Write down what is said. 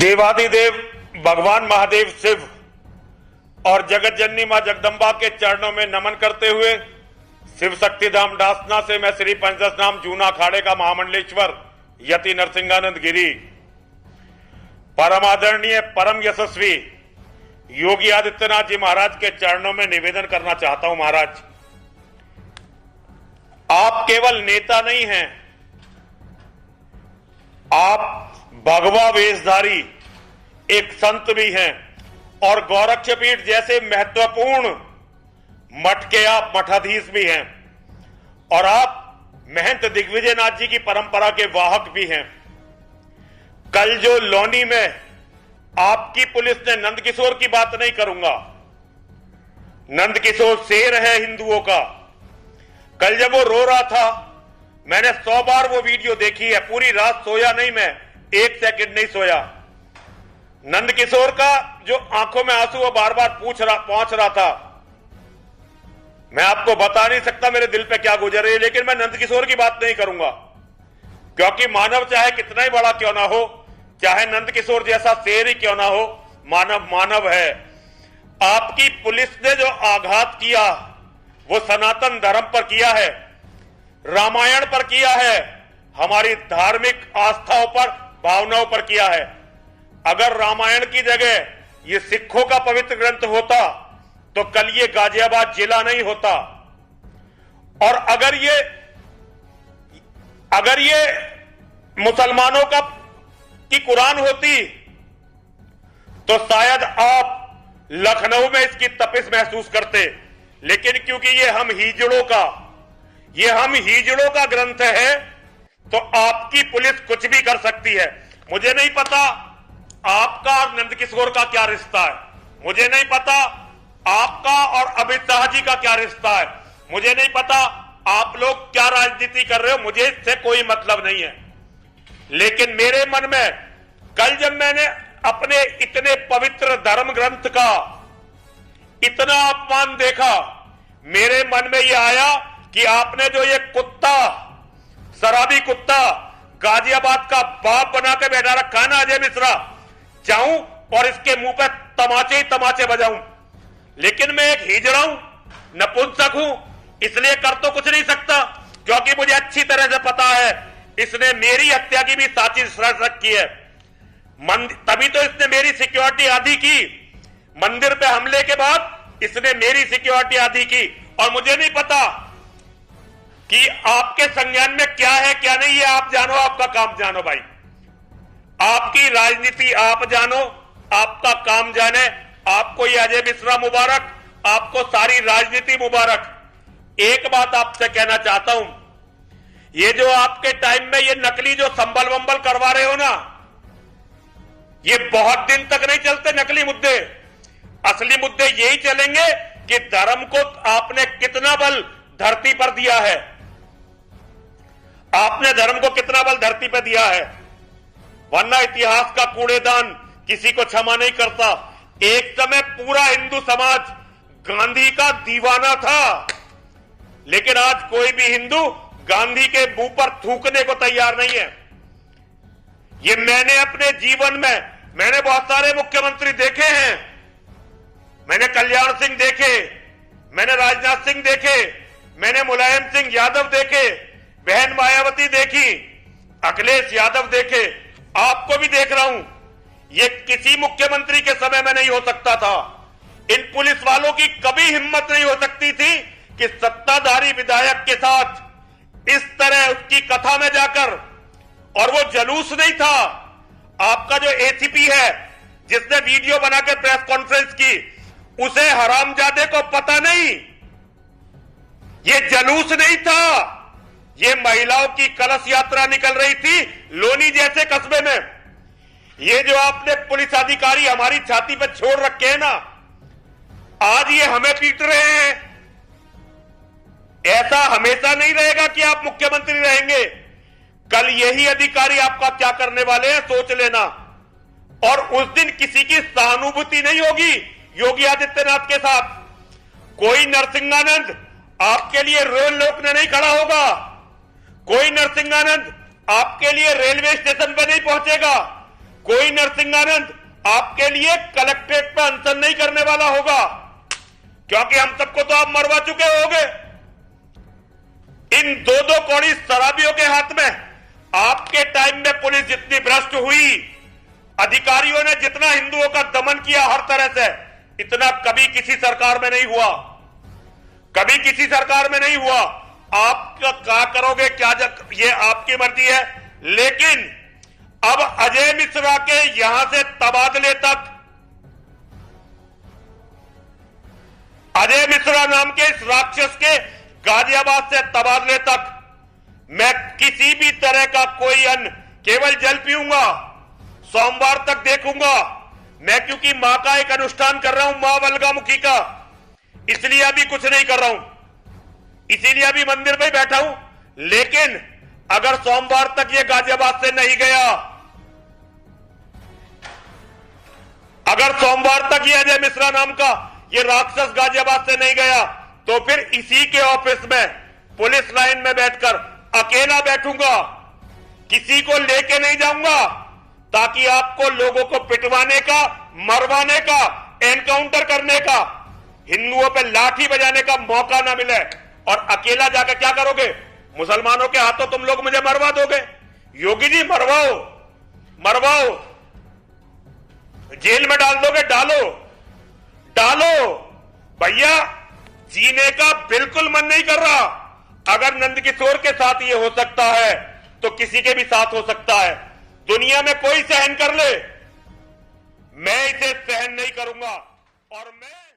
देवादिदेव भगवान महादेव शिव और जगत जननी मां जगदम्बा के चरणों में नमन करते हुए शिव शक्तिधाम डासना से मैं श्री पंचदशनाम जूना अखाड़े का महामंडलेश्वर यति नरसिंहानंद गिरी परम आदरणीय परम यशस्वी योगी आदित्यनाथ जी महाराज के चरणों में निवेदन करना चाहता हूं। महाराज, आप केवल नेता नहीं हैं, आप भगवा वेशधारी एक संत भी हैं और गोरक्षपीठ जैसे महत्वपूर्ण मठ के आप मठाधीश भी हैं और आप महंत दिग्विजयनाथ जी की परंपरा के वाहक भी हैं। कल जो लौनी में आपकी पुलिस ने नंदकिशोर की बात नहीं करूंगा, नंदकिशोर शेर है हिंदुओं का। कल जब वो रो रहा था, मैंने 100 बार वो वीडियो देखी है, पूरी रात सोया नहीं, मैं 1 सेकंड नहीं सोया। नंदकिशोर का जो आंखों में आंसू वो बार बार पहुंच रहा था, मैं आपको बता नहीं सकता मेरे दिल पे क्या गुजर रही है, लेकिन मैं नंदकिशोर की बात नहीं करूंगा क्योंकि मानव चाहे कितना ही बड़ा क्यों ना हो, चाहे नंदकिशोर जैसा शेर ही क्यों ना हो, मानव मानव है। आपकी पुलिस ने जो आघात किया वो सनातन धर्म पर किया है, रामायण पर किया है, हमारी धार्मिक आस्थाओं पर, भावनाओं पर किया है। अगर रामायण की जगह ये सिखों का पवित्र ग्रंथ होता तो कल ये गाजियाबाद जिला नहीं होता। और अगर ये मुसलमानों की कुरान होती तो शायद आप लखनऊ में इसकी तपिश महसूस करते, लेकिन क्योंकि ये हम हिजड़ों का ग्रंथ है तो आपकी पुलिस कुछ भी कर सकती है। मुझे नहीं पता आपका और नंदकिशोर का क्या रिश्ता है, मुझे नहीं पता आपका और अमित शाह जी का क्या रिश्ता है, मुझे नहीं पता आप लोग क्या राजनीति कर रहे हो, मुझे इससे कोई मतलब नहीं है। लेकिन मेरे मन में कल जब मैंने अपने इतने पवित्र धर्म ग्रंथ का इतना अपमान देखा, मेरे मन में यह आया कि आपने जो ये कुत्ता, शराबी कुत्ता गाजियाबाद का बाप बना के बैठा रखा है ना अजय मिश्रा, जाऊं और इसके मुंह पे तमाचे ही तमाचे बजाऊं। लेकिन मैं एक हिजड़ा हूं, नपुंसक हूं, इसलिए कर तो कुछ नहीं सकता क्योंकि मुझे अच्छी तरह से पता है इसने मेरी हत्या की भी साजिश रखी है। तभी तो इसने मेरी सिक्योरिटी आधी की, मंदिर पे हमले के बाद इसने मेरी सिक्योरिटी आधी की। और मुझे नहीं पता कि आपके संज्ञान में क्या है क्या नहीं, ये आप जानो, आपका काम जानो भाई, आपकी राजनीति आप जानो, आपका काम जाने। आपको ये अजय मिश्रा मुबारक, आपको सारी राजनीति मुबारक। एक बात आपसे कहना चाहता हूं, ये जो आपके टाइम में ये नकली जो संबल वंबल करवा रहे हो ना, ये बहुत दिन तक नहीं चलते नकली मुद्दे। असली मुद्दे यही चलेंगे कि धर्म को आपने कितना बल धरती पर दिया है, आपने धर्म को कितना बल धरती पर दिया है। वरना इतिहास का कूड़ेदान किसी को क्षमा नहीं करता। एक समय पूरा हिंदू समाज गांधी का दीवाना था, लेकिन आज कोई भी हिंदू गांधी के मुंह पर थूकने को तैयार नहीं है। ये मैंने अपने जीवन में, मैंने बहुत सारे मुख्यमंत्री देखे हैं, मैंने कल्याण सिंह देखे, मैंने राजनाथ सिंह देखे, मैंने मुलायम सिंह यादव देखे, बहन मायावती देखी, अखिलेश यादव देखे, आपको भी देख रहा हूं। ये किसी मुख्यमंत्री के समय में नहीं हो सकता था। इन पुलिस वालों की कभी हिम्मत नहीं हो सकती थी कि सत्ताधारी विधायक के साथ इस तरह उसकी कथा में जाकर, और वो जलूस नहीं था। आपका जो एसीपी है जिसने वीडियो बनाकर प्रेस कॉन्फ्रेंस की, उसे हरामजादे को पता नहीं, ये जलूस नहीं था, ये महिलाओं की कलश यात्रा निकल रही थी लोनी जैसे कस्बे में। ये जो आपने पुलिस अधिकारी हमारी छाती पर छोड़ रखे हैं ना, आज ये हमें पीट रहे हैं। ऐसा हमेशा नहीं रहेगा कि आप मुख्यमंत्री रहेंगे। कल यही अधिकारी आपका क्या करने वाले हैं सोच लेना। और उस दिन किसी की सहानुभूति नहीं होगी योगी आदित्यनाथ के साथ। कोई नरसिंहानंद आपके लिए रेल रोकने नहीं खड़ा होगा, कोई नरसिंहानंद आपके लिए रेलवे स्टेशन पर नहीं पहुंचेगा, कोई नरसिंहानंद आपके लिए कलेक्ट्रेट पर अनशन नहीं करने वाला होगा, क्योंकि हम सबको तो आप मरवा चुके होगे। इन दो दो कौड़ी शराबियों के हाथ में आपके टाइम में पुलिस जितनी भ्रष्ट हुई, अधिकारियों ने जितना हिंदुओं का दमन किया हर तरह से, इतना कभी किसी सरकार में नहीं हुआ, कभी किसी सरकार में नहीं हुआ। आप क्या करोगे क्या ये आपकी मर्जी है, लेकिन अब अजय मिश्रा के यहां से तबादले तक, अजय मिश्रा नाम के इस राक्षस के गाजियाबाद से तबादले तक मैं किसी भी तरह का कोई अन्न, केवल जल पीऊंगा, सोमवार तक देखूंगा मैं, क्योंकि मां का एक अनुष्ठान कर रहा हूं, मां बलगामुखी का, इसलिए अभी कुछ नहीं कर रहा हूं, इसीलिए अभी मंदिर में बैठा हूं। लेकिन अगर सोमवार तक ये गाजियाबाद से नहीं गया, अगर सोमवार तक ये अजय मिश्रा नाम का ये राक्षस गाजियाबाद से नहीं गया, तो फिर इसी के ऑफिस में पुलिस लाइन में बैठकर अकेला बैठूंगा, किसी को लेके नहीं जाऊंगा, ताकि आपको लोगों को पिटवाने का, मरवाने का, एनकाउंटर करने का, हिंदुओं पे लाठी बजाने का मौका ना मिले। और अकेला जाकर क्या करोगे? मुसलमानों के हाथों तुम लोग मुझे मरवा दोगे। योगी जी मरवाओ, मरवाओ, जेल में डाल दोगे, डालो, डालो, भैया जीने का बिल्कुल मन नहीं कर रहा। अगर नंदकिशोर के साथ ये हो सकता है तो किसी के भी साथ हो सकता है। दुनिया में कोई सहन कर ले, मैं इसे सहन नहीं करूंगा। और मैं